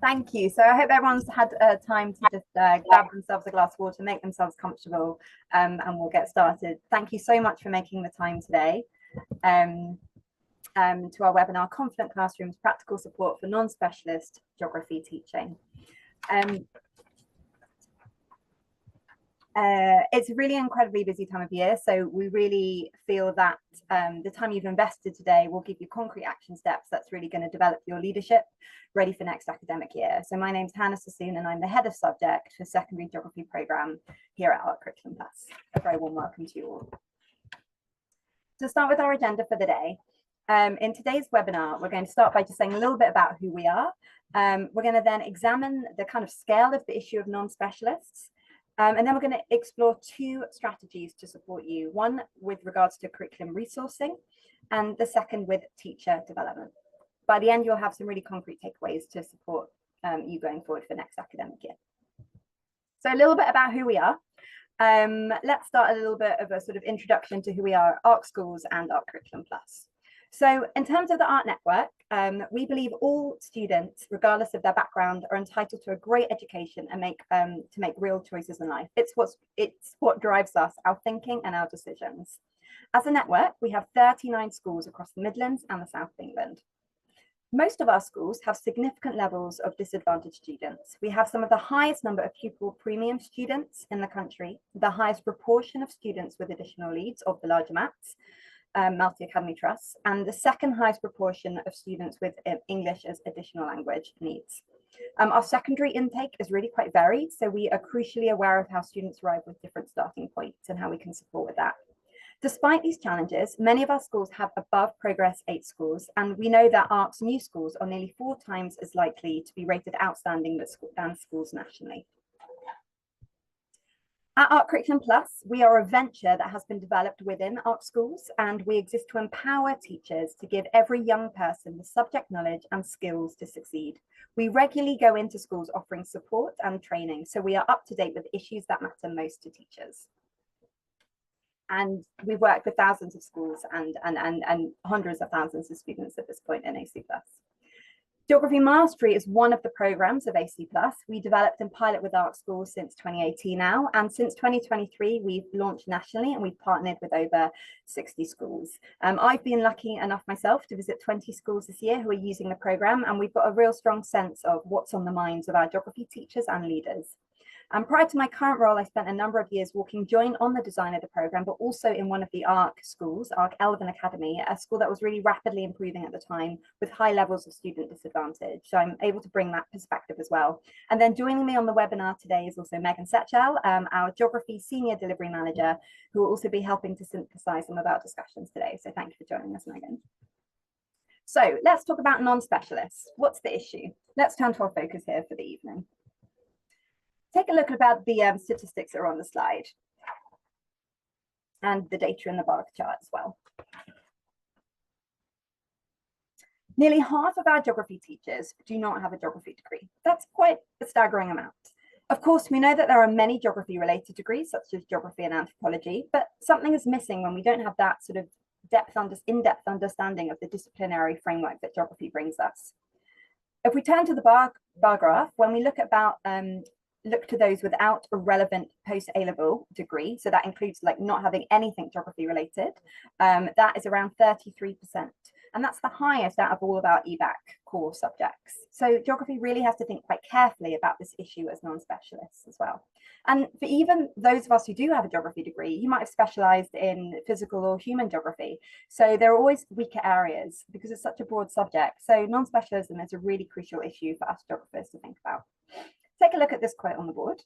Thank you. So I hope everyone's had time to just grab themselves a glass of water, make themselves comfortable, and we'll get started. Thank you so much for making the time today to our webinar, Confident Classrooms, Practical Support for Non-Specialist Geography Teaching. It's a really incredibly busy time of year, so we really feel that the time you've invested today will give you concrete action steps that's really going to develop your leadership ready for next academic year. So my name's Sassoon and I'm the head of subject for secondary geography program here at Ark Curriculum Plus. A very warm welcome to you all. To start with our agenda for the day, in today's webinar, we're going to start by just saying a little bit about who we are. We're going to then examine the kind of scale of the issue of non-specialists. And then we're going to explore two strategies to support you, one with regards to curriculum resourcing and the second with teacher development. By the end, you'll have some really concrete takeaways to support you going forward for next academic year. So a little bit about who we are. Let's start a little bit of a sort of introduction to who we are, Ark Schools and Ark Curriculum Plus. So in terms of the Ark Network, we believe all students, regardless of their background, are entitled to a great education and to make real choices in life. It's what drives us, our thinking and our decisions. As a network, we have 39 schools across the Midlands and the South of England. Most of our schools have significant levels of disadvantaged students. We have some of the highest number of pupil premium students in the country, the highest proportion of students with additional needs of the larger MATs, multi-academy trusts, and the second highest proportion of students with English as additional language needs. Our secondary intake is really quite varied, so we are crucially aware of how students arrive with different starting points and how we can support with that. Despite these challenges, many of our schools have above Progress 8 scores, and we know that Ark's new schools are nearly 4 times as likely to be rated outstanding than schools nationally. At Ark Curriculum Plus, we are a venture that has been developed within Ark Schools, and we exist to empower teachers to give every young person the subject knowledge and skills to succeed. We regularly go into schools offering support and training, so we are up to date with issues that matter most to teachers. And we work with thousands of schools and hundreds of thousands of students at this point in AC Plus. Geography Mastery is one of the programs of AC Plus. We developed and pilot with Ark Schools since 2018 now, and since 2023 we've launched nationally and we've partnered with over 60 schools. I've been lucky enough myself to visit 20 schools this year who are using the program, and we've got a real strong sense of what's on the minds of our geography teachers and leaders. Prior to my current role, I spent a number of years working joint on the design of the program, but also in one of the Ark schools, Ark Elven Academy, a school that was really rapidly improving at the time with high levels of student disadvantage. So I'm able to bring that perspective as well. And then joining me on the webinar today is also Megan Setchell, our Geography Senior Delivery Manager, who will also be helping to synthesize some of our discussions today. So thank you for joining us, Megan. So let's talk about non-specialists. What's the issue? Let's turn to our focus here for the evening. Take a look about the statistics that are on the slide and the data in the bar chart as well. Nearly half of our geography teachers do not have a geography degree. That's quite a staggering amount. Of course, we know that there are many geography related degrees, such as geography and anthropology, but something is missing when we don't have that sort of in-depth understanding of the disciplinary framework that geography brings us. If we turn to the bar graph, when we look to those without a relevant post-A-level degree, so that includes like not having anything geography related, that is around 33%. And that's the highest out of all of our EBAC core subjects. So geography really has to think quite carefully about this issue as non-specialists as well. And for even those of us who do have a geography degree, you might have specialized in physical or human geography. So there are always weaker areas because it's such a broad subject. So non-specialism is a really crucial issue for us geographers to think about. Take a look at this quote on the board.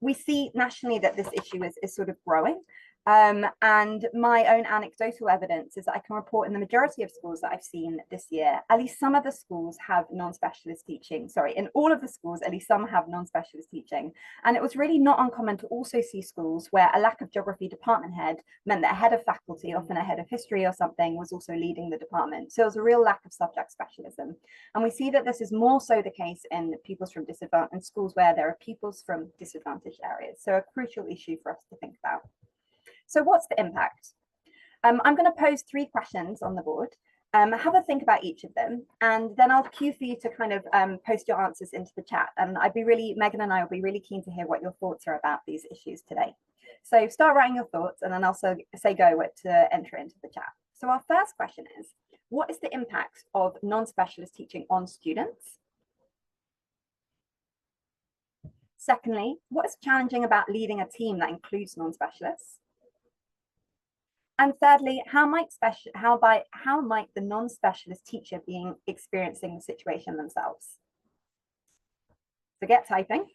We see nationally that this issue is sort of growing. And my own anecdotal evidence is that I can report in the majority of schools that I've seen this year, at least some of the schools have non-specialist teaching. Sorry, in all of the schools, at least some have non-specialist teaching. And it was really not uncommon to also see schools where a lack of geography department head meant that a head of faculty, often a head of history or something, was also leading the department. So there was a real lack of subject specialism. And we see that this is more so the case in pupils from disadvantaged schools where there are pupils from disadvantaged areas. So a crucial issue for us to think about. So what's the impact? I'm going to pose 3 questions on the board. Have a think about each of them, and then I'll cue for you to kind of post your answers into the chat. And Megan and I will be really keen to hear what your thoughts are about these issues today. So start writing your thoughts, and then I'll say go to enter into the chat. So our first question is, what is the impact of non-specialist teaching on students? Secondly, what is challenging about leading a team that includes non-specialists? And thirdly, how might the non-specialist teacher be experiencing the situation themselves? So get typing.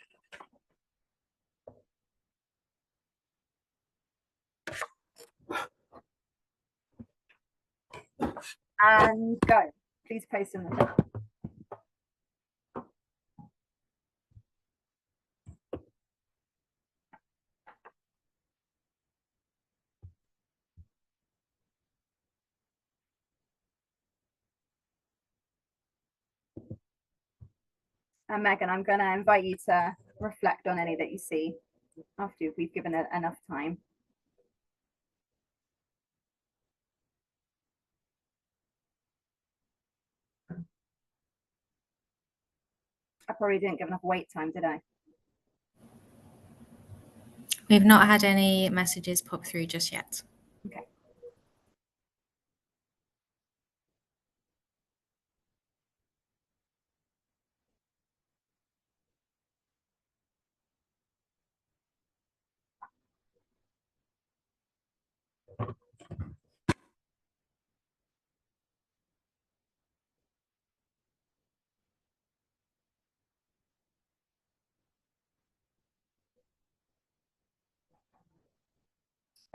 And go. Please post in the chat. And Megan, I'm going to invite you to reflect on any that you see after we've given it enough time. I probably didn't give enough wait time, did I? We've not had any messages pop through just yet. Okay.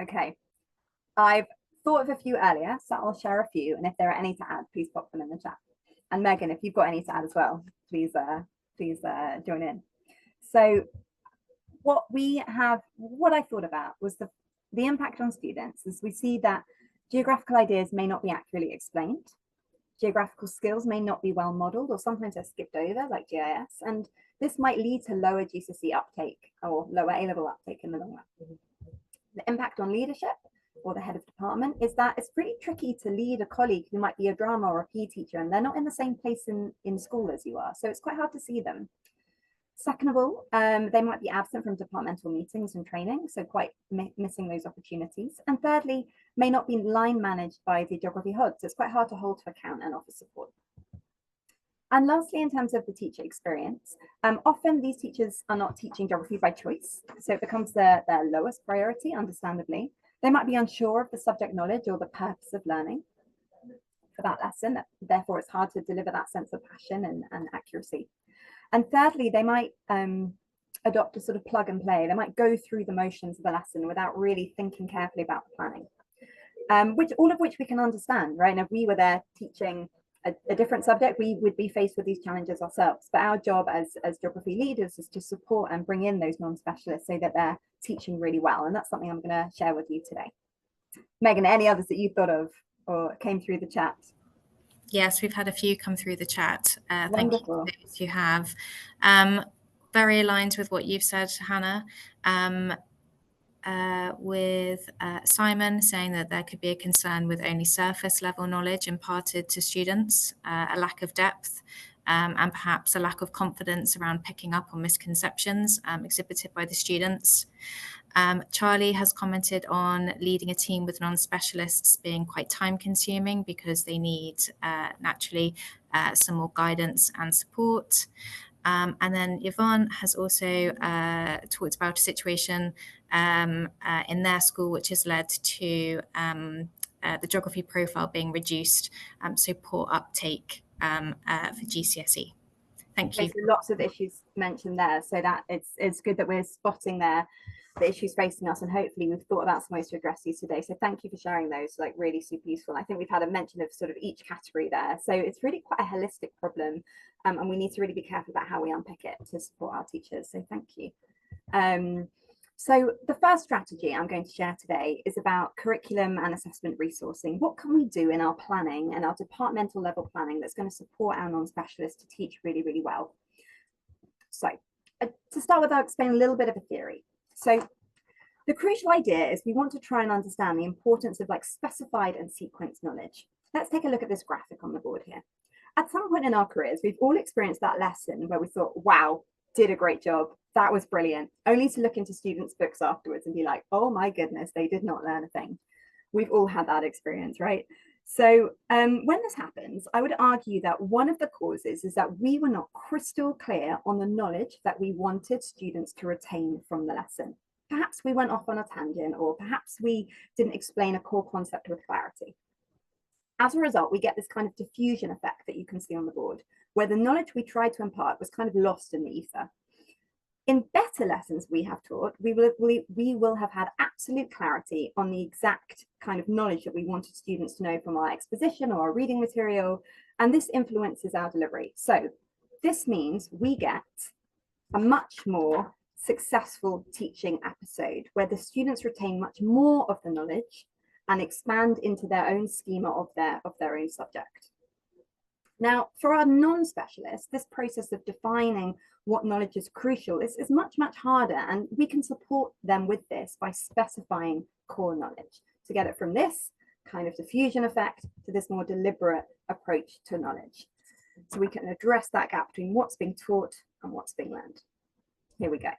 Okay. I've thought of a few earlier, so I'll share a few, and if there are any to add, please pop them in the chat. And Megan, if you've got any to add as well, please join in. So what I thought about was the impact on students, as we see that geographical ideas may not be accurately explained, geographical skills may not be well modeled, or sometimes they're skipped over, like GIS, and this might lead to lower GCSE uptake or lower A-level uptake in the long run. The impact on leadership or the head of department is that it's pretty tricky to lead a colleague who might be a drama or a PE teacher, and they're not in the same place in school as you are, so it's quite hard to see them. Second of all, they might be absent from departmental meetings and training, so quite missing those opportunities. And thirdly, may not be line managed by the geography HOD, so it's quite hard to hold to account and offer support. And lastly, in terms of the teacher experience, often these teachers are not teaching geography by choice, so it becomes their lowest priority, understandably. They might be unsure of the subject knowledge or the purpose of learning for that lesson, therefore it's hard to deliver that sense of passion and accuracy. And thirdly, they might adopt a sort of plug and play. They might go through the motions of the lesson without really thinking carefully about the planning, all of which we can understand, right? And if we were there teaching a different subject, we would be faced with these challenges ourselves. But our job as geography leaders is to support and bring in those non-specialists so that they're teaching really well. And that's something I'm going to share with you today. Megan, any others that you thought of or came through the chat? Yes, we've had a few come through the chat. Thank you to those who have. Very aligned with what you've said, Hannah. With Simon saying that there could be a concern with only surface level knowledge imparted to students, a lack of depth, and perhaps a lack of confidence around picking up on misconceptions exhibited by the students. Charlie has commented on leading a team with non-specialists being quite time consuming because they need naturally some more guidance and support. And then Yvonne has also talked about a situation in their school which has led to the geography profile being reduced, so poor uptake for GCSE. Thank you. So lots of issues mentioned there, so that it's good that we're spotting the issues facing us, and hopefully we've thought about some ways to address these today. So thank you for sharing those, like really super useful. I think we've had a mention of sort of each category there, so it's really quite a holistic problem, and we need to really be careful about how we unpick it to support our teachers. So thank you. So the first strategy I'm going to share today is about curriculum and assessment resourcing. What can we do in our planning and our departmental level planning that's going to support our non-specialists to teach really, really well? So to start with, I'll explain a little bit of a theory. So The crucial idea is we want to try and understand the importance of like specified and sequenced knowledge. Let's take a look at this graphic on the board here. At some point in our careers, we've all experienced that lesson where we thought, wow, did a great job. That was brilliant. Only to look into students' books afterwards and be like, oh my goodness, they did not learn a thing. We've all had that experience, right? So when this happens, I would argue that one of the causes is that we were not crystal clear on the knowledge that we wanted students to retain from the lesson. Perhaps we went off on a tangent, or perhaps we didn't explain a core concept with clarity. As a result, we get this kind of diffusion effect that you can see on the board, where the knowledge we tried to impart was kind of lost in the ether. In better lessons we have taught, we will have had absolute clarity on the exact kind of knowledge that we wanted students to know from our exposition or our reading material, and this influences our delivery. So this means we get a much more successful teaching episode where the students retain much more of the knowledge and expand into their own schema of their own subject. Now, for our non-specialists, this process of defining what knowledge is crucial is much, much harder, and we can support them with this by specifying core knowledge to get it from this kind of diffusion effect to this more deliberate approach to knowledge. So we can address that gap between what's being taught and what's being learned. Here we go.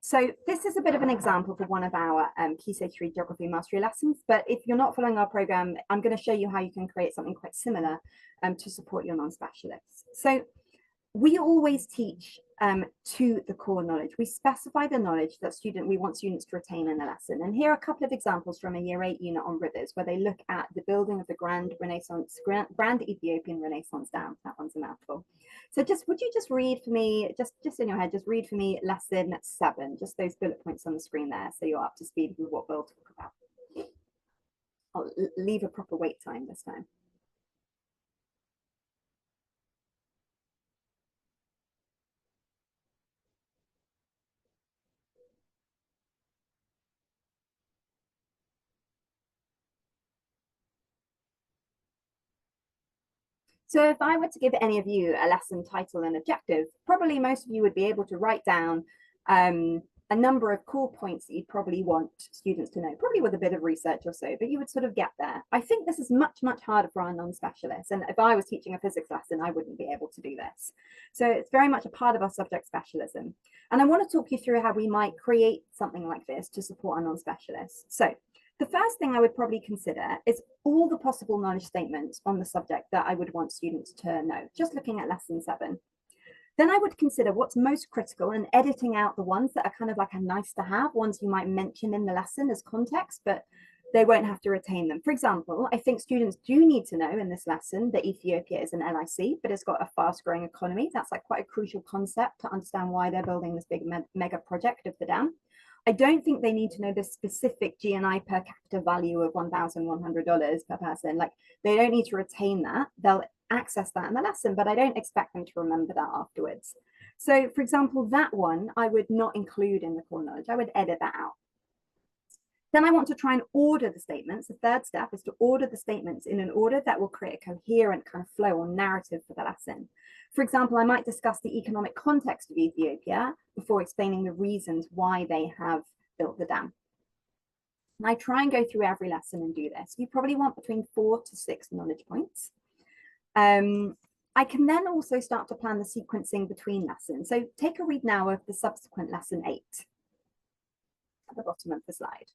So this is a bit of an example for one of our Key Stage 3 Geography Mastery lessons, but if you're not following our program, I'm going to show you how you can create something quite similar to support your non-specialists. So we always teach to the core knowledge. We specify the knowledge that we want students to retain in the lesson. And here are a couple of examples from a Year 8 unit on rivers, where they look at the building of the Grand Ethiopian Renaissance Dam. That one's a mouthful. So would you just read for me, just in your head, just read for me lesson 7, just those bullet points on the screen there, so you're up to speed with what we'll talk about. I'll leave a proper wait time this time. So if I were to give any of you a lesson title and objective, probably most of you would be able to write down a number of core points that you'd probably want students to know, probably with a bit of research or so, but you would sort of get there. I think this is much, much harder for our non-specialists. And if I was teaching a physics lesson, I wouldn't be able to do this. So it's very much a part of our subject specialism. And I want to talk you through how we might create something like this to support our non-specialists. So the first thing I would probably consider is all the possible knowledge statements on the subject that I would want students to know, just looking at lesson 7. Then I would consider what's most critical and editing out the ones that are kind of like a nice to have, ones you might mention in the lesson as context, but they won't have to retain them. For example, I think students do need to know in this lesson that Ethiopia is an LIC, but it's got a fast growing economy. That's like quite a crucial concept to understand why they're building this big mega project of the dam. I don't think they need to know the specific GNI per capita value of $1,100 per person. Like, they don't need to retain that. They'll access that in the lesson, but I don't expect them to remember that afterwards. So for example, that one I would not include in the core knowledge. I would edit that out. Then I want to try and order the statements. The third step is to order the statements in an order that will create a coherent kind of flow or narrative for the lesson. For example, I might discuss the economic context of Ethiopia before explaining the reasons why they have built the dam. And I try and go through every lesson and do this. You probably want between 4 to 6 knowledge points. I can then also start to plan the sequencing between lessons. So take a read now of the subsequent lesson 8 at the bottom of the slide.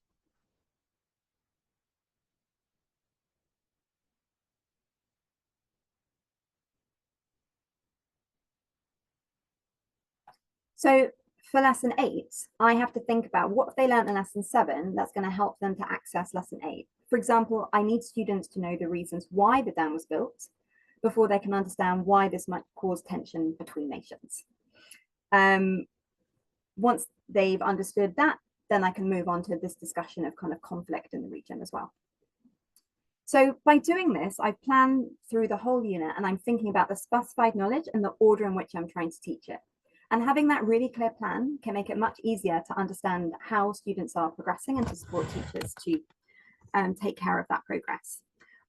So for lesson 8, I have to think about what have they learned in lesson 7 that's going to help them to access lesson 8. For example, I need students to know the reasons why the dam was built before they can understand why this might cause tension between nations. Once they've understood that, then I can move on to this discussion of kind of conflict in the region as well. So by doing this, I plan through the whole unit and I'm thinking about the specified knowledge and the order in which I'm trying to teach it. And having that really clear plan can make it much easier to understand how students are progressing and to support teachers to take care of that progress.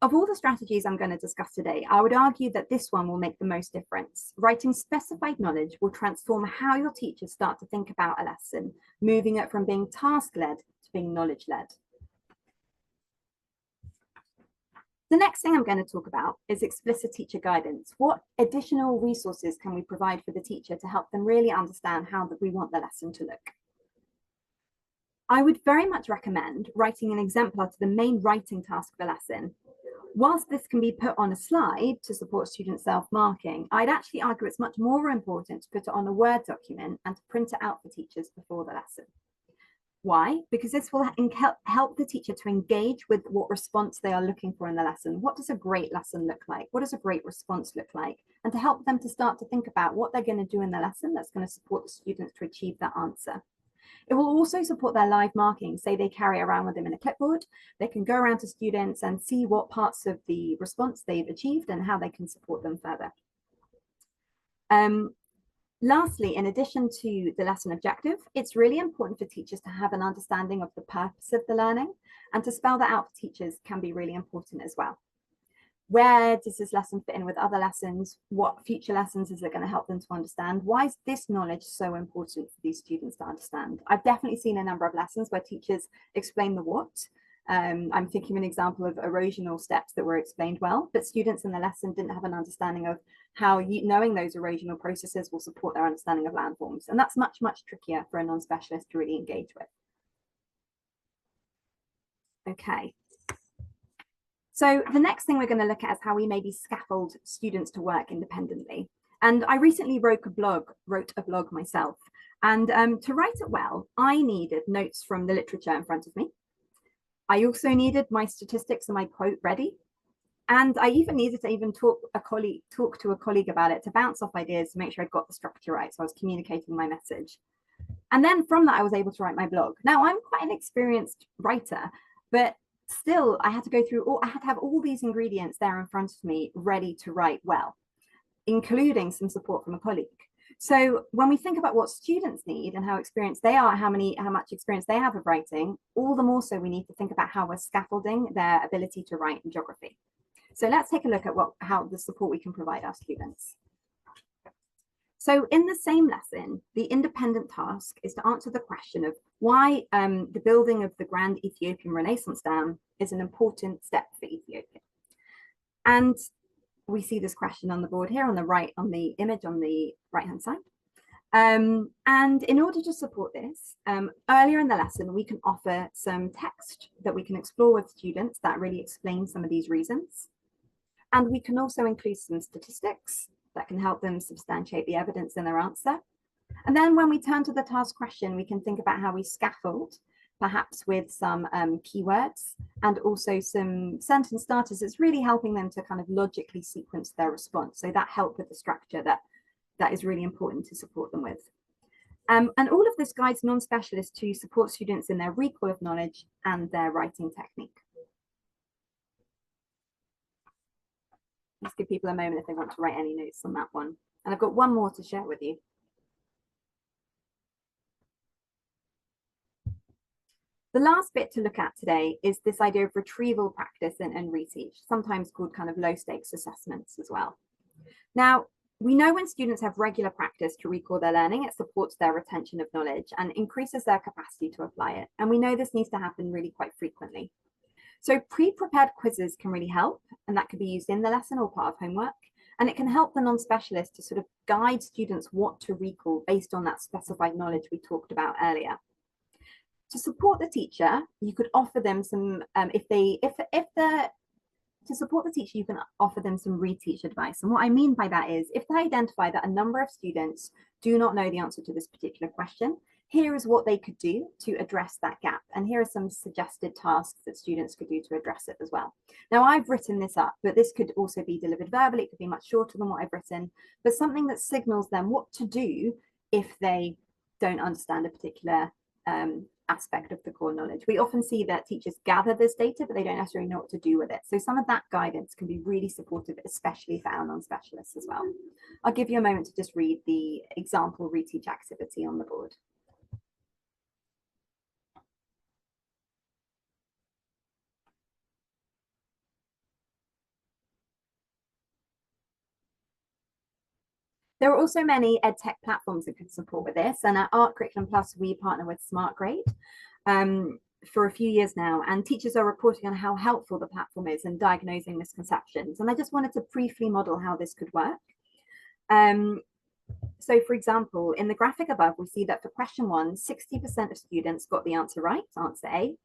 Of all the strategies I'm going to discuss today, I would argue that this one will make the most difference. Writing specified knowledge will transform how your teachers start to think about a lesson, moving it from being task-led to being knowledge-led. The next thing I'm going to talk about is explicit teacher guidance. What additional resources can we provide for the teacher to help them really understand how we want the lesson to look? I would very much recommend writing an exemplar to the main writing task of a lesson. Whilst this can be put on a slide to support student self-marking, I'd actually argue it's much more important to put it on a Word document and to print it out for teachers before the lesson. Why? Because this will help the teacher to engage with what response they are looking for in the lesson. What does a great lesson look like? What does a great response look like? And to help them to start to think about what they're going to do in the lesson that's going to support the students to achieve that answer. It will also support their live marking. Say they carry around with them in a clipboard, they can go around to students and see what parts of the response they've achieved and how they can support them further. Lastly, in addition to the lesson objective, it's really important for teachers to have an understanding of the purpose of the learning, and to spell that out for teachers can be really important as well. Where does this lesson fit in with other lessons? What future lessons is it going to help them to understand? Why is this knowledge so important for these students to understand? I've definitely seen a number of lessons where teachers explain the what. I'm thinking of an example of erosional steps that were explained well, but students in the lesson didn't have an understanding of how knowing those erosional processes will support their understanding of landforms. And that's much, much trickier for a non-specialist to really engage with. Okay. So the next thing we're going to look at is how we maybe scaffold students to work independently. And I recently wrote a blog myself. And to write it well, I needed notes from the literature in front of me. I also needed my statistics and my quote ready. And I even needed to talk to a colleague about it to bounce off ideas to make sure I got the structure right. So I was communicating my message. And then from that, I was able to write my blog. Now, I'm quite an experienced writer, but still, I had to have all these ingredients there in front of me ready to write well, including some support from a colleague. So when we think about what students need and how experienced they are, how much experience they have of writing, all the more so we need to think about how we're scaffolding their ability to write in geography. So let's take a look at how the support we can provide our students. So in the same lesson, the independent task is to answer the question of why the building of the Grand Ethiopian Renaissance Dam is an important step for Ethiopia. And we see this question on the board here on the image on the right-hand side. And in order to support this, earlier in the lesson, we can offer some text that we can explore with students that really explain some of these reasons. And we can also include some statistics that can help them substantiate the evidence in their answer. And then when we turn to the task question, we can think about how we scaffold, perhaps with some keywords and also some sentence starters. It's really helping them to kind of logically sequence their response. So that help with the structure that is really important to support them with. And all of this guides non-specialists to support students in their recall of knowledge and their writing technique. Let's give people a moment if they want to write any notes on that one. And I've got one more to share with you. The last bit to look at today is this idea of retrieval practice and reteach, sometimes called kind of low stakes assessments as well. Now, we know when students have regular practice to recall their learning, it supports their retention of knowledge and increases their capacity to apply it. And we know this needs to happen really quite frequently. So pre-prepared quizzes can really help, and that could be used in the lesson or part of homework. And it can help the non-specialist to sort of guide students what to recall based on that specified knowledge we talked about earlier. To support the teacher, you could offer them some, to support the teacher, you can offer them some reteach advice. And what I mean by that is, if they identify that a number of students do not know the answer to this particular question, here is what they could do to address that gap. And here are some suggested tasks that students could do to address it as well. Now, I've written this up, but this could also be delivered verbally. It could be much shorter than what I've written, but something that signals them what to do if they don't understand a particular aspect of the core knowledge. We often see that teachers gather this data, but they don't necessarily know what to do with it. So some of that guidance can be really supportive, especially for our non-specialists as well. I'll give you a moment to just read the example reteach activity on the board. There are also many EdTech platforms that can support with this. And at Ark Curriculum Plus, we partner with SmartGrade. for a few years now, and teachers are reporting on how helpful the platform is in diagnosing misconceptions. And I just wanted to briefly model how this could work. So for example, in the graphic above, we see that for question 1, 60% of students got the answer right, answer A,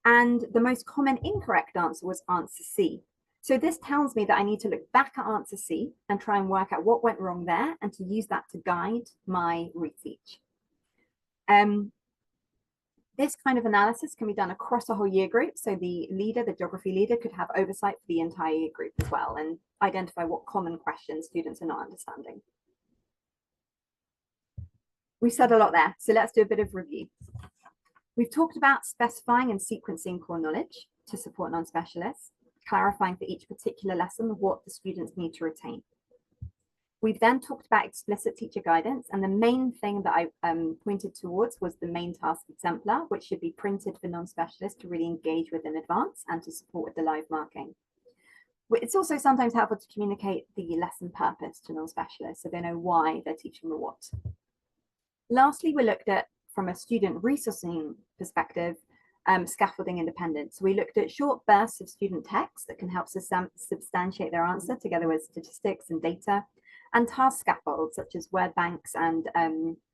and the most common incorrect answer was answer C. So this tells me that I need to look back at answer C and try and work out what went wrong there and to use that to guide my reteach. This kind of analysis can be done across a whole year group. So the leader, the geography leader, could have oversight for the entire year group as well and identify what common questions students are not understanding. We've said a lot there, so let's do a bit of review. We've talked about specifying and sequencing core knowledge to support non-specialists, clarifying for each particular lesson what the students need to retain. We've then talked about explicit teacher guidance, and the main thing that I pointed towards was the main task exemplar, which should be printed for non-specialists to really engage with in advance and to support with the live marking. It's also sometimes helpful to communicate the lesson purpose to non-specialists so they know why they're teaching the what. Lastly, we looked at, from a student resourcing perspective, scaffolding independence. So we looked at short bursts of student text that can help substantiate their answer together with statistics and data, and task scaffolds such as word banks and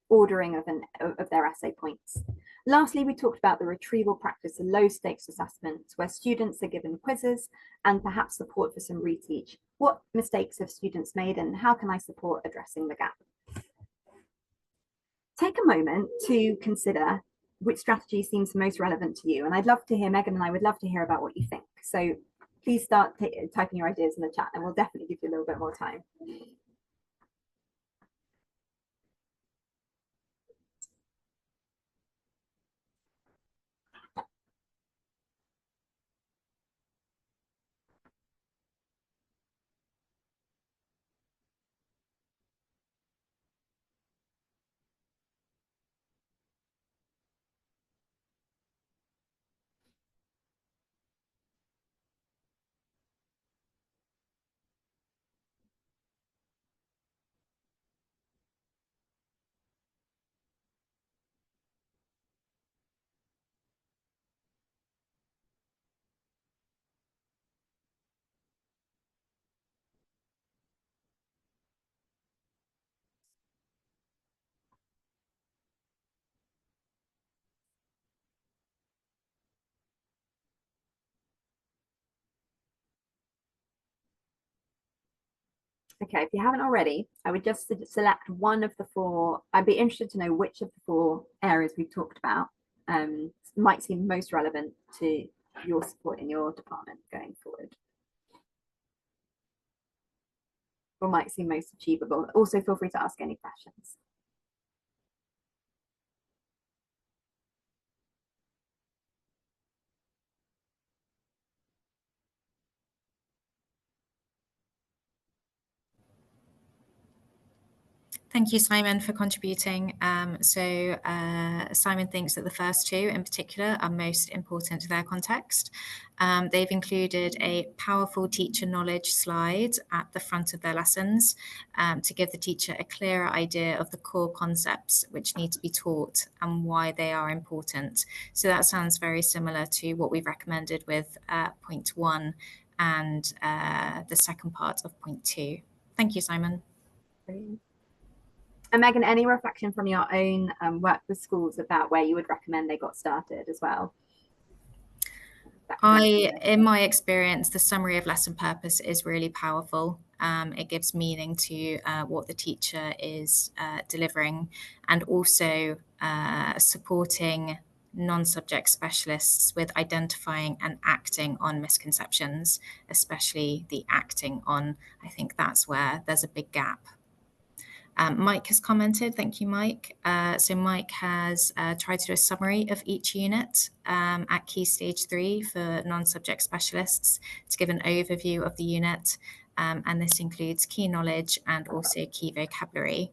ordering of their essay points. Lastly, we talked about the retrieval practice of low stakes assessments where students are given quizzes and perhaps support for some reteach. What mistakes have students made and how can I support addressing the gap? Take a moment to consider which strategy seems most relevant to you. And I'd love to hear, Megan and I would love to hear about what you think. So please start typing your ideas in the chat and we'll definitely give you a little bit more time. Okay, if you haven't already, I would just select one of the 4. I'd be interested to know which of the 4 areas we've talked about might seem most relevant to your support in your department going forward. Or might seem most achievable. Also, feel free to ask any questions. Thank you, Simon, for contributing. Simon thinks that the first 2 in particular are most important to their context. They've included a powerful teacher knowledge slide at the front of their lessons to give the teacher a clearer idea of the core concepts which need to be taught and why they are important. So that sounds very similar to what we've recommended with point 1 and the second part of point 2. Thank you, Simon. Brilliant. And Megan, any reflection from your own work with schools about where you would recommend they got started as well? In my experience, the summary of lesson purpose is really powerful. It gives meaning to what the teacher is delivering, and also supporting non-subject specialists with identifying and acting on misconceptions, especially the acting on. I think that's where there's a big gap. Mike has commented, thank you, Mike. So Mike has tried to do a summary of each unit at Key Stage 3 for non-subject specialists to give an overview of the unit. And this includes key knowledge and also key vocabulary.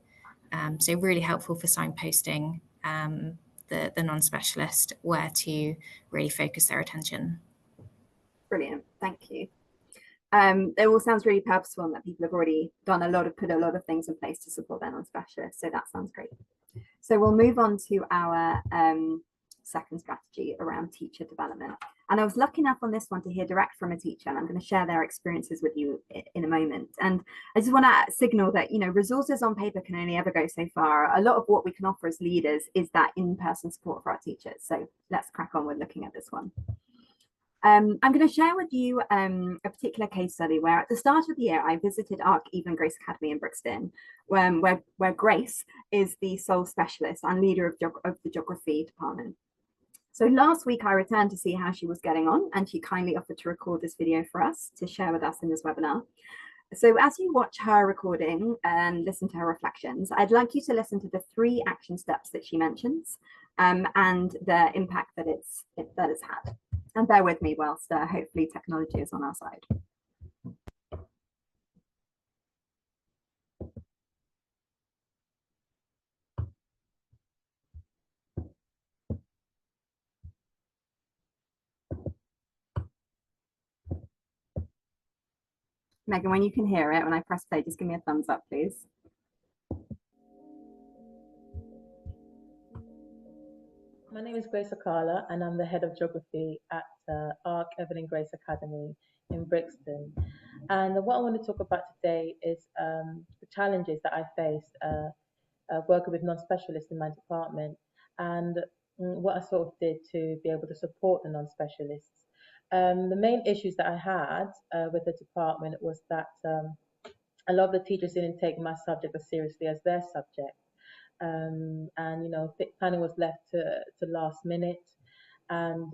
So really helpful for signposting the non-specialist where to really focus their attention. Brilliant, thank you. It all sounds really purposeful and that people have already put a lot of things in place to support their non-specialists. So that sounds great. So we'll move on to our second strategy around teacher development. And I was lucky enough on this one to hear direct from a teacher, and I'm going to share their experiences with you in a moment. And I just want to signal that, you know, resources on paper can only ever go so far. A lot of what we can offer as leaders is that in-person support for our teachers. So let's crack on with looking at this one. I'm going to share with you a particular case study where at the start of the year, I visited Ark Grace Academy in Brixton, where Grace is the sole specialist and leader of the geography department. So last week I returned to see how she was getting on, and she kindly offered to record this video for us to share with us in this webinar. So as you watch her recording and listen to her reflections, I'd like you to listen to the 3 action steps that she mentions and the impact that it's had. And bear with me whilst hopefully technology is on our side. Megan, when you can hear it, when I press play, just give me a thumbs up, please. My name is Grace Akala, and I'm the head of geography at Ark Grace Academy in Brixton. And what I want to talk about today is the challenges that I faced working with non-specialists in my department, and what I sort of did to be able to support the non-specialists. The main issues that I had with the department was that a lot of the teachers didn't take my subject as seriously as their subject. And you know, planning was left to last minute, and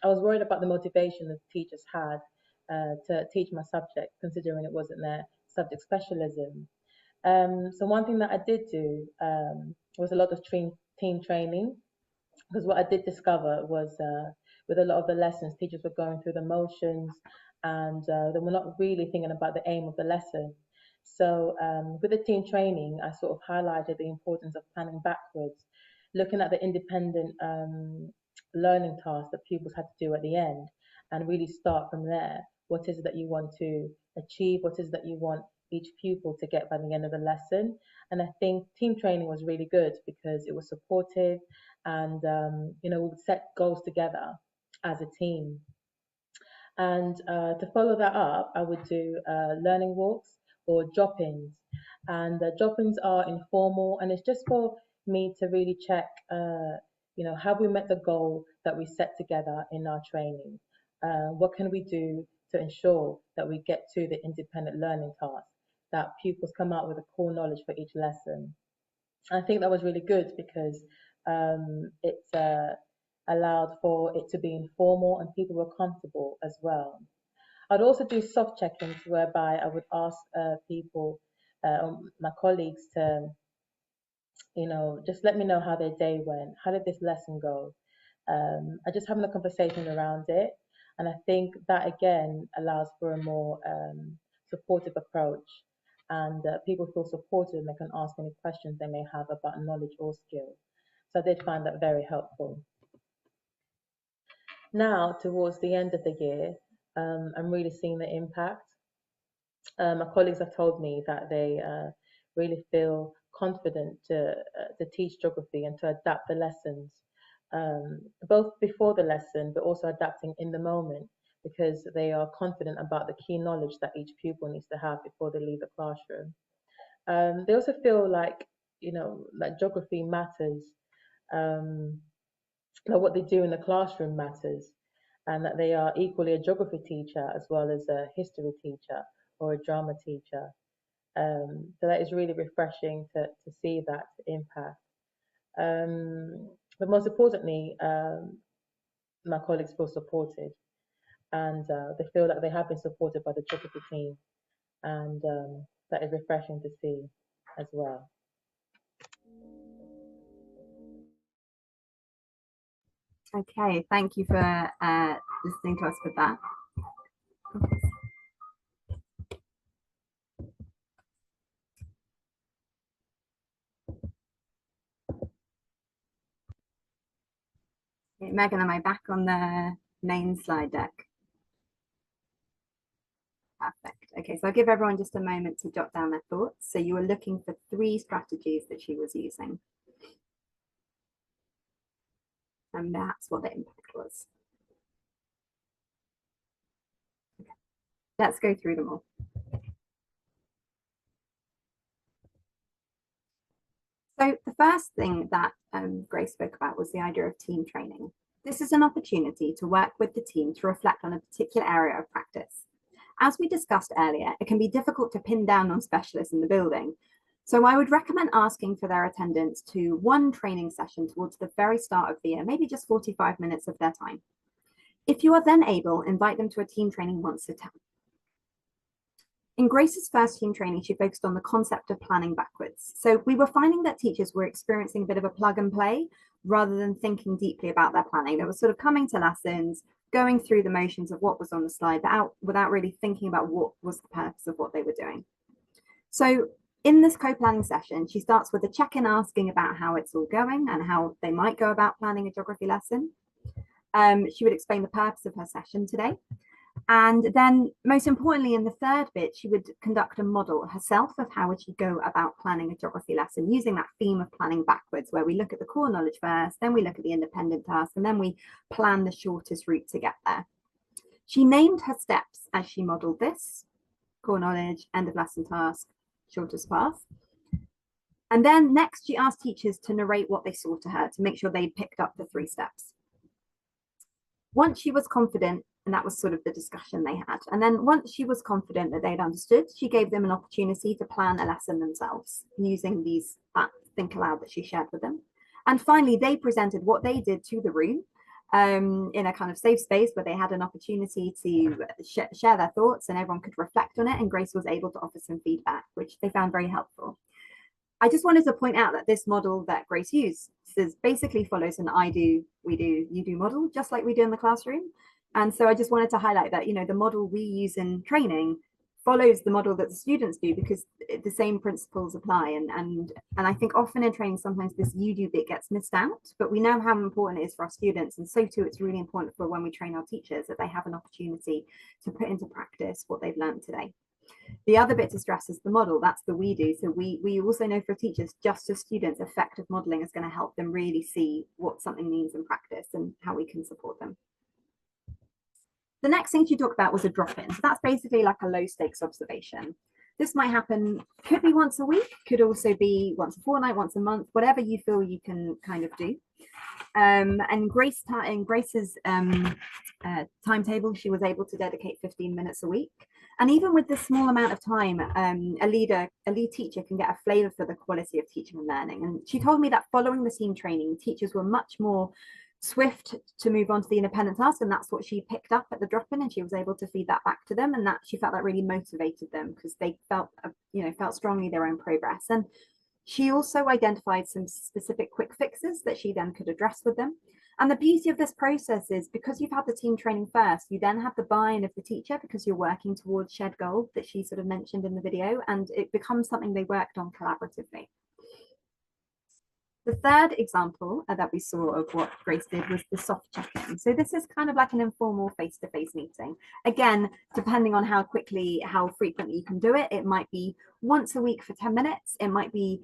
I was worried about the motivation that teachers had to teach my subject, considering it wasn't their subject specialism. So one thing that I did do was a lot of team training, because what I did discover was with a lot of the lessons, teachers were going through the motions, and they were not really thinking about the aim of the lesson. So with the team training, I sort of highlighted the importance of planning backwards, looking at the independent learning tasks that pupils had to do at the end, and really start from there. What is it that you want to achieve? What is it that you want each pupil to get by the end of the lesson? And I think team training was really good because it was supportive, and you know, we would set goals together as a team. And to follow that up, I would do learning walks or drop-ins. And drop-ins are informal, and it's just for me to really check, you know, have we met the goal that we set together in our training? What can we do to ensure that we get to the independent learning task, that pupils come out with a core knowledge for each lesson? I think that was really good because it allowed for it to be informal and people were comfortable as well. I'd also do soft check-ins whereby I would ask people, my colleagues, to, you know, just let me know how their day went. How did this lesson go? I just having a conversation around it. And I think that, again, allows for a more supportive approach. And people feel supported and they can ask any questions they may have about knowledge or skill. So I did find that very helpful. Now, towards the end of the year, I'm really seeing the impact. My colleagues have told me that they really feel confident to teach geography and to adapt the lessons, both before the lesson, but also adapting in the moment, because they are confident about the key knowledge that each pupil needs to have before they leave the classroom. They also feel like, you know, that geography matters, that what they do in the classroom matters, and that they are equally a geography teacher as well as a history teacher or a drama teacher. So that is really refreshing to see that impact. But most importantly, my colleagues feel supported, and they feel like they have been supported by the geography team, and that is refreshing to see as well. Okay, thank you for listening to us with that. Okay, Megan, am I back on the main slide deck? Perfect. Okay, so I'll give everyone just a moment to jot down their thoughts. So you were looking for 3 strategies that she was using. and perhaps what the impact was. Okay. Let's go through them all. So the first thing that Grace spoke about was the idea of team training. This is an opportunity to work with the team to reflect on a particular area of practice. As we discussed earlier, it can be difficult to pin down on specialists in the building. So I would recommend asking for their attendance to one training session towards the very start of the year, maybe just 45 minutes of their time. If you are then able, invite them to a team training once a term. In Grace's first team training, she focused on the concept of planning backwards. So we were finding that teachers were experiencing a bit of a plug and play rather than thinking deeply about their planning. They were sort of coming to lessons, going through the motions of what was on the slide, but without really thinking about what was the purpose of what they were doing. So in this co-planning session, she starts with a check-in asking about how it's all going and how they might go about planning a geography lesson. She would explain the purpose of her session today. And then most importantly, in the third bit, she would conduct a model herself of how would she go about planning a geography lesson using that theme of planning backwards, where we look at the core knowledge first, then we look at the independent task, and then we plan the shortest route to get there. She named her steps as she modeled this: core knowledge, end of lesson task, shortest path. And then next, she asked teachers to narrate what they saw to her to make sure they picked up the 3 steps. Once she was confident, and that was sort of the discussion they had. And then once she was confident that they'd understood, she gave them an opportunity to plan a lesson themselves using these think aloud that she shared with them. And finally, they presented what they did to the room in a kind of safe space where they had an opportunity to share their thoughts and everyone could reflect on it. And Grace was able to offer some feedback, which they found very helpful. I just wanted to point out that this model that Grace used basically follows an I do, we do, you do model, just like we do in the classroom. And so I just wanted to highlight that, you know, the model we use in training follows the model that the students do because the same principles apply. And I think often in training, sometimes this you do bit gets missed out, but we know how important it is for our students. And so too, it's really important for when we train our teachers that they have an opportunity to put into practice what they've learned today. The other bit to stress is the model. That's the we do. So we also know for teachers, just as students, effective modeling is going to help them really see what something means in practice and how we can support them. The next thing she talked about was a drop-in. So that's basically like a low stakes observation. This might happen, could be once a week, could also be once a fortnight, once a month, whatever you feel you can kind of do. And in Grace's timetable, she was able to dedicate 15 minutes a week. And even with this small amount of time, a lead teacher can get a flavor for the quality of teaching and learning. And she told me that following the team training, teachers were much more swift to move on to the independent task, and that's what she picked up at the drop-in, and she was able to feed that back to them, and that she felt that really motivated them because they felt felt strongly their own progress. And she also identified some specific quick fixes that she then could address with them. And the beauty of this process is because you've had the team training first, you then have the buy-in of the teacher because you're working towards shared goal that she sort of mentioned in the video, and it becomes something they worked on collaboratively. The third example that we saw of what Grace did was the soft check-in. So this is kind of like an informal face-to-face meeting. Again, depending on how frequently you can do it, it might be once a week for 10 minutes. It might be,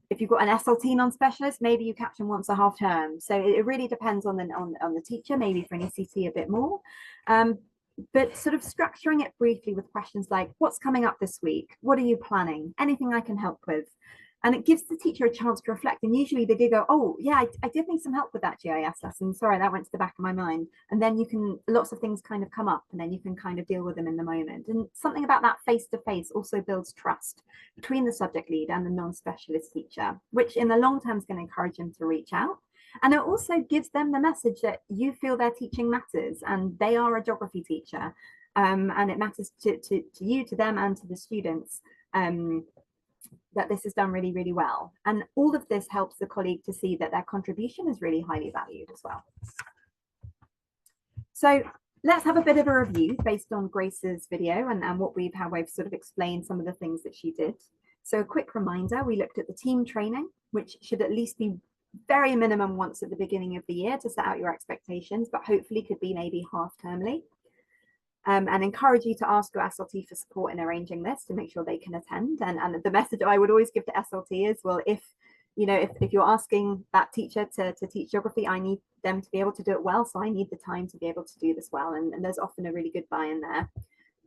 if you've got an SLT non-specialist, maybe you catch them once a half term. So it really depends on the teacher, maybe for an ECT a bit more. But sort of structuring it briefly with questions like, what's coming up this week? What are you planning? Anything I can help with? And it gives the teacher a chance to reflect. And usually they do go, oh, yeah, I did need some help with that GIS lesson. Sorry, that went to the back of my mind. And then lots of things kind of come up and then you can kind of deal with them in the moment. And something about that face-to-face also builds trust between the subject lead and the non-specialist teacher, which in the long term is going to encourage them to reach out. And it also gives them the message that you feel their teaching matters and they are a geography teacher. And it matters to you, to them, and to the students. That this is done really, really well. And all of this helps the colleague to see that their contribution is really highly valued as well. So let's have a bit of a review based on Grace's video and how we've sort of explained some of the things that she did. So a quick reminder, we looked at the team training, which should at least be very minimum once at the beginning of the year to set out your expectations, but hopefully could be maybe half-termly. And encourage you to ask your SLT for support in arranging this to make sure they can attend. And the message I would always give to SLT is, well, if you know, if you're asking that teacher to teach geography, I need them to be able to do it well. So I need the time to be able to do this well. And there's often a really good buy-in there.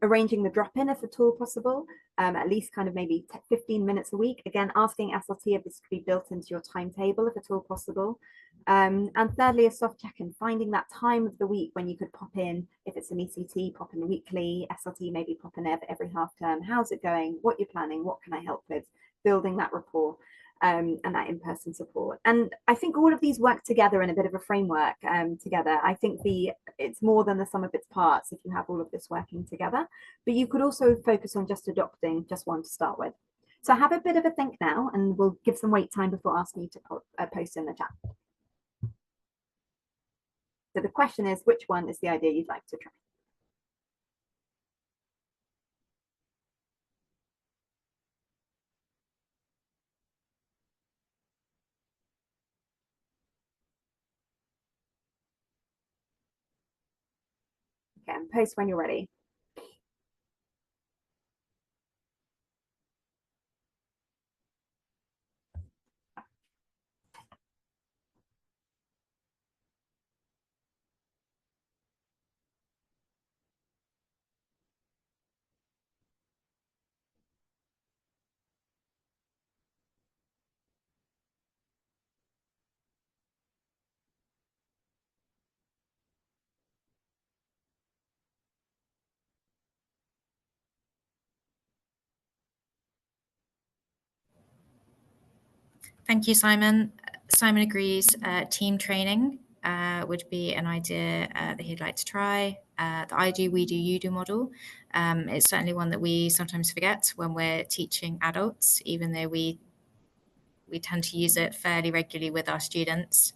Arranging the drop-in if at all possible, at least kind of maybe 15 minutes a week. Again, asking SLT if this could be built into your timetable if at all possible. And thirdly, a soft check-in, finding that time of the week when you could pop in. If it's an ECT, pop in weekly, SLT maybe pop in every half term. How's it going? What you're planning? What can I help with? Building that rapport. And that in-person support. And I think all of these work together in a bit of a framework together. I think it's more than the sum of its parts if you have all of this working together, but you could also focus on just adopting just one to start with. So have a bit of a think now, and we'll give some wait time before asking you to post in the chat. So the question is, which one is the idea you'd like to try? Okay, and post when you're ready. Thank you, Simon. Simon agrees. Team training would be an idea that he'd like to try. The I do, we do, you do model. It's certainly one that we sometimes forget when we're teaching adults, even though we tend to use it fairly regularly with our students.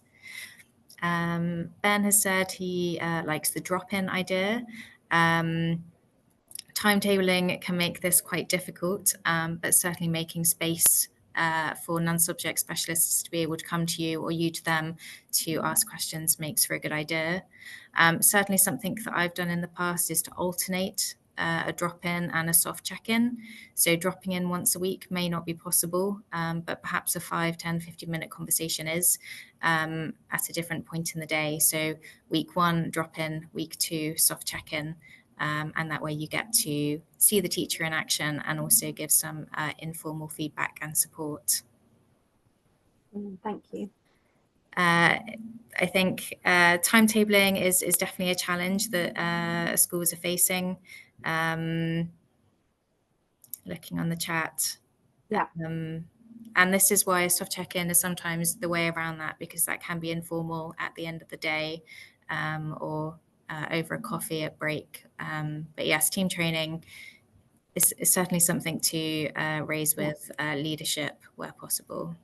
Ben has said he likes the drop-in idea. Timetabling can make this quite difficult, but certainly making space for non-subject specialists to be able to come to you or you to them to ask questions makes for a good idea. Certainly something that I've done in the past is to alternate a drop-in and a soft check-in. So dropping in once a week may not be possible, but perhaps a 5, 10, 15-minute conversation is at a different point in the day. So week 1, drop-in, week 2, soft check-in. And that way you get to see the teacher in action and also give some informal feedback and support. Thank you. I think timetabling is definitely a challenge that schools are facing. Looking on the chat. Yeah. And this is why a soft check-in is sometimes the way around that, because that can be informal at the end of the day or over a coffee at break. But yes, team training is certainly something to raise with leadership where possible.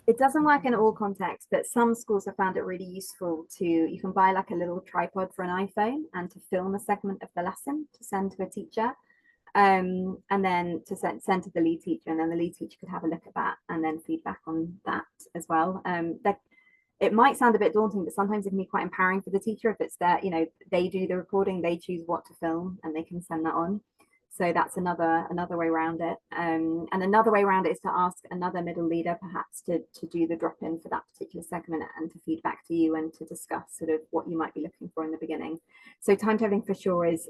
It doesn't work in all contexts, but some schools have found it really useful you can buy like a little tripod for an iPhone and to film a segment of the lesson to send to a teacher. And then to send to the lead teacher, and then the lead teacher could have a look at that and then feedback on that as well. It might sound a bit daunting, but sometimes it can be quite empowering for the teacher if it's there, you know, they do the recording, they choose what to film and they can send that on. So that's another way around it. And another way around it is to ask another middle leader perhaps to do the drop-in for that particular segment and to feedback to you and to discuss sort of what you might be looking for in the beginning. So timetabling for sure is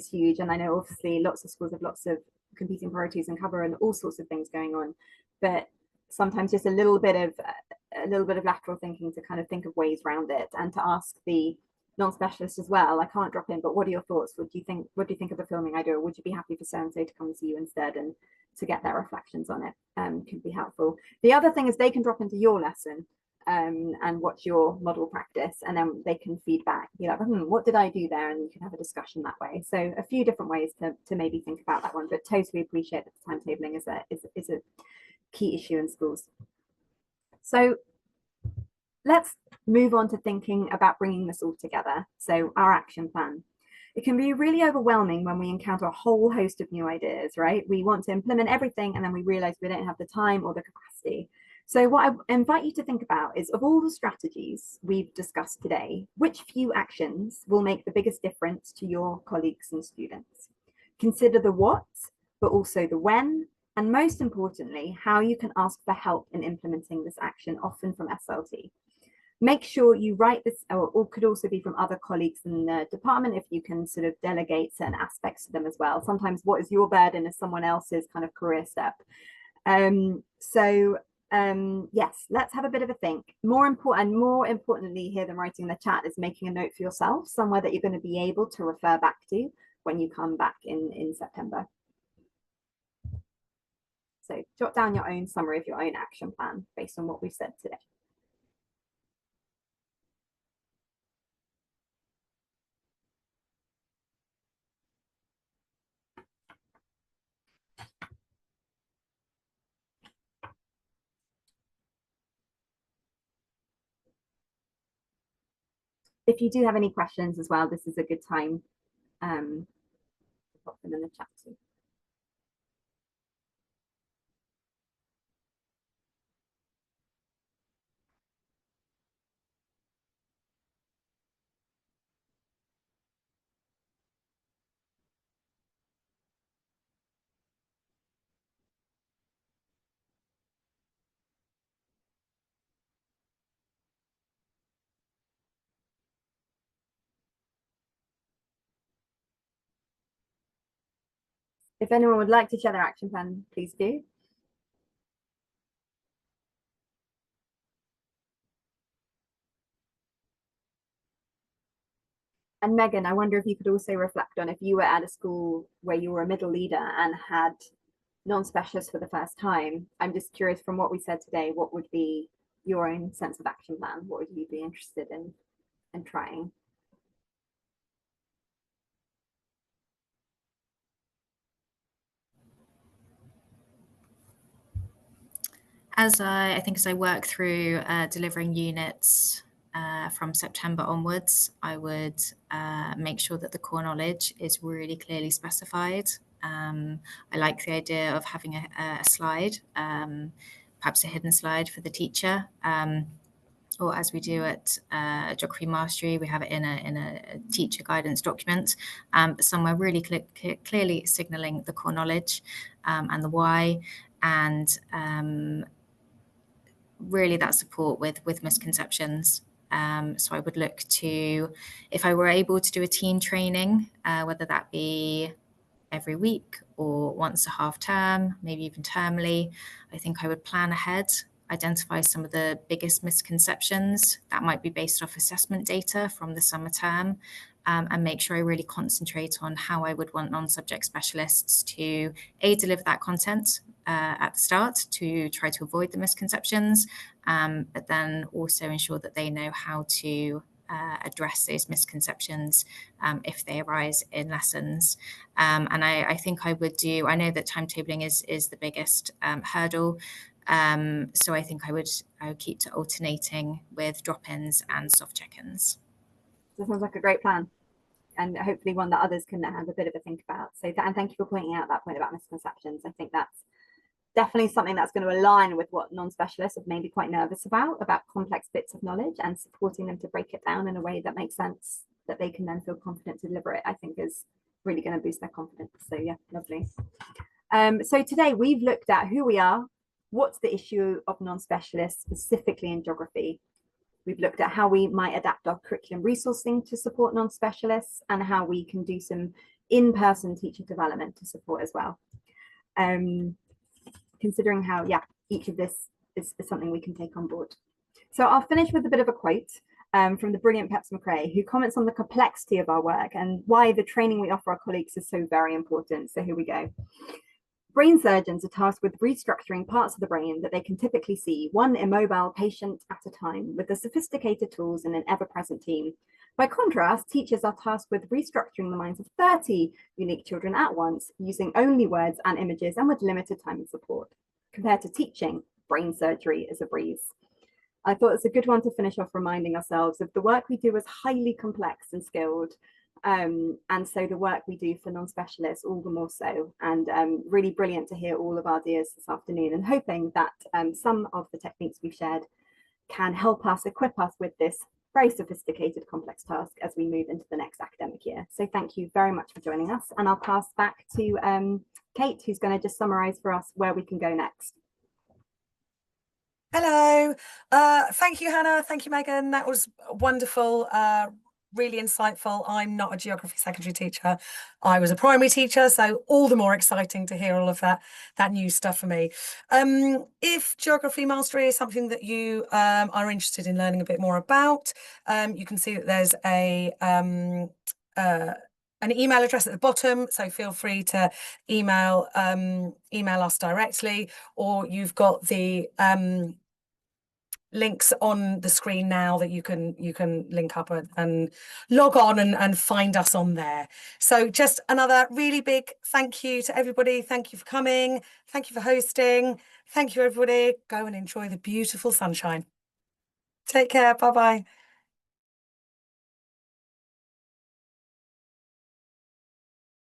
huge. And I know obviously lots of schools have lots of competing priorities and cover and all sorts of things going on, but sometimes just a little bit of lateral thinking to kind of think of ways around it and to ask the non-specialist as well. I can't drop in, but what are your thoughts? What do you think of the filming idea? Or would you be happy for so-and-so to come and see you instead, and to get their reflections on it can be helpful. The other thing is they can drop into your lesson and watch your model practice, and then they can feedback, be like, what did I do there? And you can have a discussion that way. So a few different ways to maybe think about that one, but totally appreciate that the timetabling is a key issue in schools. So let's move on to thinking about bringing this all together. So our action plan. It can be really overwhelming when we encounter a whole host of new ideas, right? We want to implement everything and then we realize we don't have the time or the capacity. So what I invite you to think about is, of all the strategies we've discussed today, which few actions will make the biggest difference to your colleagues and students? Consider the what, but also the when and most importantly, how you can ask for help in implementing this action, often from SLT. Make sure you write this, or could also be from other colleagues in the department if you can sort of delegate certain aspects to them as well. Sometimes what is your burden is someone else's kind of career step. Yes, let's have a bit of a think. More importantly here than writing in the chat is making a note for yourself, somewhere that you're going to be able to refer back to when you come back in September. So jot down your own summary of your own action plan based on what we've said today. If you do have any questions as well, this is a good time to pop them in the chat too. If anyone would like to share their action plan, please do. And Megan, I wonder if you could also reflect on if you were at a school where you were a middle leader and had non-specialists for the first time. I'm just curious, from what we said today, what would be your own sense of action plan? What would you be interested in trying? As I work through delivering units from September onwards, I would make sure that the core knowledge is really clearly specified. I like the idea of having a slide, perhaps a hidden slide for the teacher, or as we do at Geography Mastery, we have it in a teacher guidance document, but somewhere really clearly signalling the core knowledge and the why, and really that support with misconceptions. So I would look to, if I were able to do a teen training, whether that be every week or once a half term, maybe even termly, I think I would plan ahead, identify some of the biggest misconceptions that might be based off assessment data from the summer term, and make sure I really concentrate on how I would want non-subject specialists to deliver that content at the start to try to avoid the misconceptions, but then also ensure that they know how to address those misconceptions if they arise in lessons. And I think I would do, I know that timetabling is the biggest hurdle. So I think I would keep to alternating with drop-ins and soft check-ins. That sounds like a great plan, and hopefully one that others can have a bit of a think about. So, and thank you for pointing out that point about misconceptions. I think that's definitely something that's going to align with what non-specialists are maybe quite nervous about complex bits of knowledge, and supporting them to break it down in a way that makes sense, that they can then feel confident to deliver it, I think is really going to boost their confidence. So yeah, lovely. So today we've looked at who we are, what's the issue of non-specialists specifically in geography. We've looked at how we might adapt our curriculum resourcing to support non-specialists, and how we can do some in-person teacher development to support as well. Considering how, yeah, each of this is something we can take on board. So I'll finish with a bit of a quote from the brilliant Peps McRae, who comments on the complexity of our work and why the training we offer our colleagues is so very important. So here we go. Brain surgeons are tasked with restructuring parts of the brain that they can typically see, one immobile patient at a time, with the sophisticated tools in an ever-present team. By contrast, teachers are tasked with restructuring the minds of 30 unique children at once, using only words and images and with limited time and support. Compared to teaching, brain surgery is a breeze. I thought it's a good one to finish off, reminding ourselves of the work we do is highly complex and skilled. And so the work we do for non-specialists all the more so, and really brilliant to hear all of our ideas this afternoon, and hoping that some of the techniques we've shared can help us, equip us with this very sophisticated, complex task as we move into the next academic year. So thank you very much for joining us, and I'll pass back to Kate, who's going to just summarise for us where we can go next. Hello. Thank you, Hannah. Thank you, Megan. That was wonderful. Really insightful. I'm not a geography secondary teacher. I was a primary teacher, so all the more exciting to hear all of that new stuff for me. If geography mastery is something that you are interested in learning a bit more about, you can see that there's an email address at the bottom, so feel free to email us directly, or you've got the links on the screen now that you can link up and log on and find us on there. So just another really big thank you to everybody. Thank you for coming. Thank you for hosting. Thank you, everybody. Go and enjoy the beautiful sunshine. Take care. Bye-bye.